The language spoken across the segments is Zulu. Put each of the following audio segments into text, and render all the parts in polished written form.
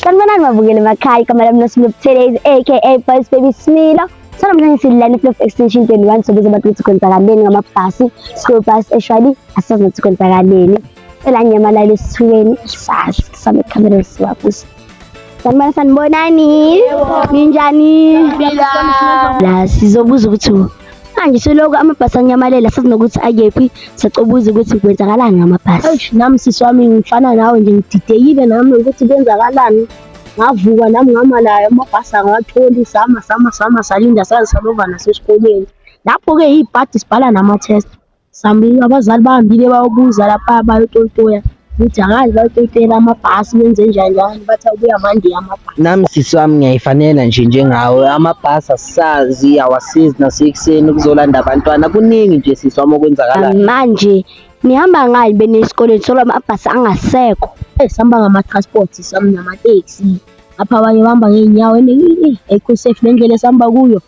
Sanibonani mabukeli emakhaya, igama lami noSmith Today's aka Boss Baby Smilo. Sanamhlanje silana Flow Extension 21 sokuze abantu ukuthi kwenzakaleni ngamabhasi, school bus eshwali asazi ukuthi kwenzakaleni. Elanyamalala esithweni sazi sami camera siwabusa. Sanibonani. Ninjani? La sizobuza ukuthi manje seloko amabhasi anyamalela sasinokuthi akephi sacobuza ukuthi kwenzakalani ngamabhasi. Nami siswami ngifana nawe nje ngididekile nami ukuthi kwenzakalani. Ngavuka nami ngamalayo amabhasi angatholi sama salinda salova nasesikoleni. Lapho-ke ibhadi sibhala nama-test. Sambi abazali bahambile bayobuza lapha bayototoya ukuthi angazi bayototoyela amabhasi benze njani bathi abuya manje amabhasi. Nami sisi wami ngiyayifanela njengawe, amabhasi asisazi awasizi nasekuseni ukuzolanda abantwana, kuningi nje sisi wami okwenzakalayo. Manje nihamba ngani benesikoleni solo amabhasi angasekho? Sihamba ngama-transport sami nama-taxi. Apha abanye bahamba ngey'nyawo ayikho safe nendlela esihamba kuyo.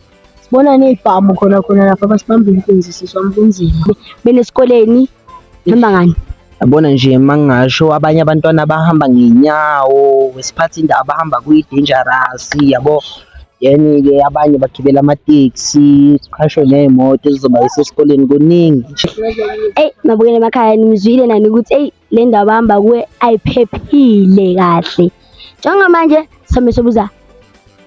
Sibona ney'bhamu khona lapha basibamba inkunzi sisi wami kunzima. Benesikoleni hamba ngani? Yabona nje mangasho abanye abantwana bahamba ngenyawo, wesiphathi indawo bahamba kuyi-dangerous yabo. Yeni-ke abanye bagibela amateksi, kuqashwe ney'moto ezizobayisa esikoleni kuningi. Mabukeli emakhaya nimzwile nani ukuthi le ndawo bahamba kuwe ayiphephile kahle. Njengamanje sami sobuza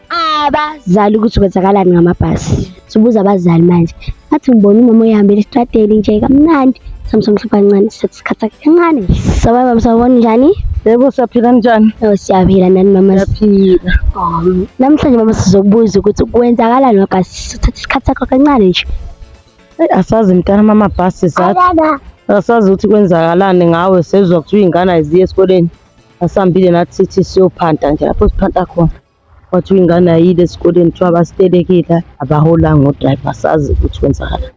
abazali ukuthi kwenzakalani ngamabhasi. Sibuza abazali manje. Ngathi ngibona umama uyahambela estradeni nje kamnandi. Samhlupha kancane sesikhatha kancane. Sababa msawubona njani? Yebo siyaphila njani? Siyaphila nani mama? Siyaphila. Namhlanje mama sizokubuza ukuthi kwenzakalani ngamabhasi. Sithatha isikhathi sakho kancane nje. Asazi mntana amabhasi zathi. Asazi ukuthi kwenzakalani ngawe sezwa kuthiwa iy'ngane aziye esikoleni. Asihambile nathi sithi siyophanta nje lapho siphanta khona. Kwathiwa ingane ayile esikoleni kuthiwa basitelekile abaholanga o-driver asazi ukuthi kwenzakalani.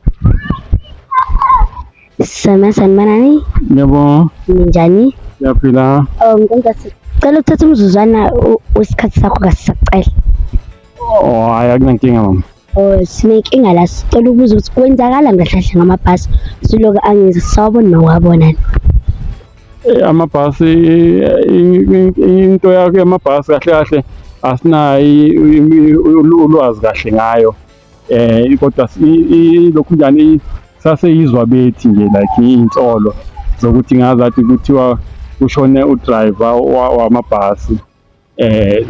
Sanibonani. Yebo. Ninjani? Siyaphila. Ngicela ukuthatha umzuzwana wesikhathi sakho kasisacela. Hayi akunankinga mama. Sinenkinga la sicela ukubuza ukuthi kwenzakalani kahle ngamabhasi. Siloku angizwa sawubona nokwabonani. Amabhasi into yakho yamabhasi kahle asinayo ulwazi kahle ngayo. Kodwa lokhu njani saseyizwa bethi nje like iy'nsolo zokuthi ngazathi kuthiwa kushone udriver wamabhasi.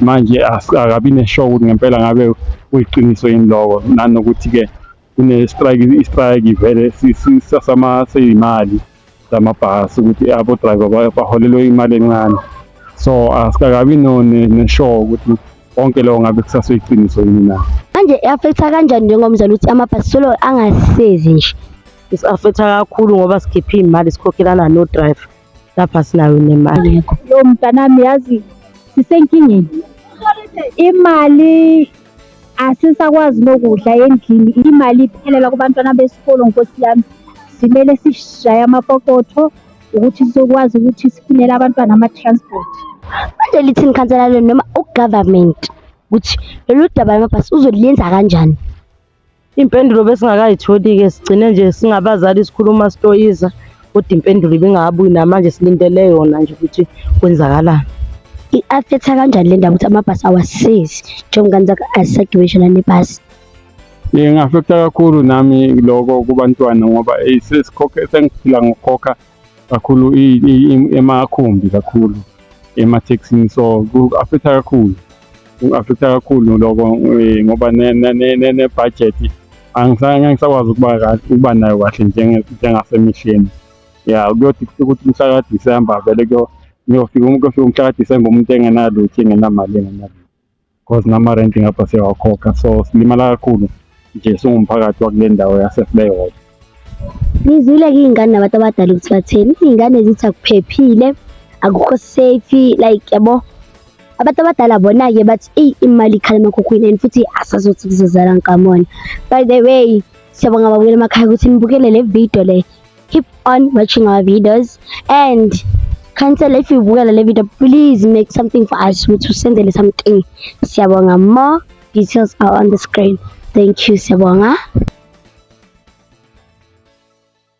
Manje akabi neshow ukuthi ngempela ngabe kuyiqiniso yini lokho, nanokuthi-ke kune-strike vele sey'mali zamabhasi ukuthi abo-driver baholelwe imali encane. So asikakabi neshow ukuthi konke lokho ngabe kusaseyiqiniso yini na. Manje i-affecta kanjani njengomzali ukuthi amabhasi solo angasezi nje? Isi-affecta kakhulu ngoba sikhiphe iy'mali sikhokhelana no-driver. Lapha sinayo nemali. Yo mntanami yazi sisenkingeni. Imali asisakwazi nokudla endlini, imali iphelela kubantwana besikolo nkosi yami. Simele sishaye amapokotho ukuthi sizokwazi ukuthi sifunele abantwana ama-transport. Manje lithini ikhansela lenu noma u-government ukuthi lolu daba lamabhasi uzoliyenza kanjani? Impendulo besingakayitholi-ke sigcine nje singabazali sikhuluma sitoyiza kodwa impendulo ibingabuyi namanje silindele yona nje ukuthi kwenzakalani. I-affecta kanjani le ndaba ukuthi amabhasi awasezi njengokwenza asisagibeshela nebhasi? Ngingafekta kakhulu nami lokho kubantwana ngoba sengiphila ngokukhokha kakhulu emakhumbi kakhulu emathekisini, so ku-affecta kakhulu lokho ngoba ne-budget angisakwazi ukuba nayo kahle njengasemihleni. Kuyodika ukuthi mhla kaDisemba vele kuyofika umhla kaDisemba umuntu engenalutho engenamali because nama-rent ngapha siyawakhokha, so silimala kakhulu nje singumphakathi wakule ndawo yaseFlayhouse. Ngizwile-ke iy'ngane nabantu abadala ukuthi batheni iy'ngane zithi akuphephile akukho safe like yabo. Abantu abadala bona-ke bathi imali ikhala emakhukhwini and futhi asazothi kuzozala nkamona. By the way, siyabonga babukeli emakhaya ukuthi nibukele le video le. Keep on watching our videos and cancel if you bukela le video, please make something for us ukuthi usenzele something. Siyabonga, more details are on the screen. Thank you, siyabonga.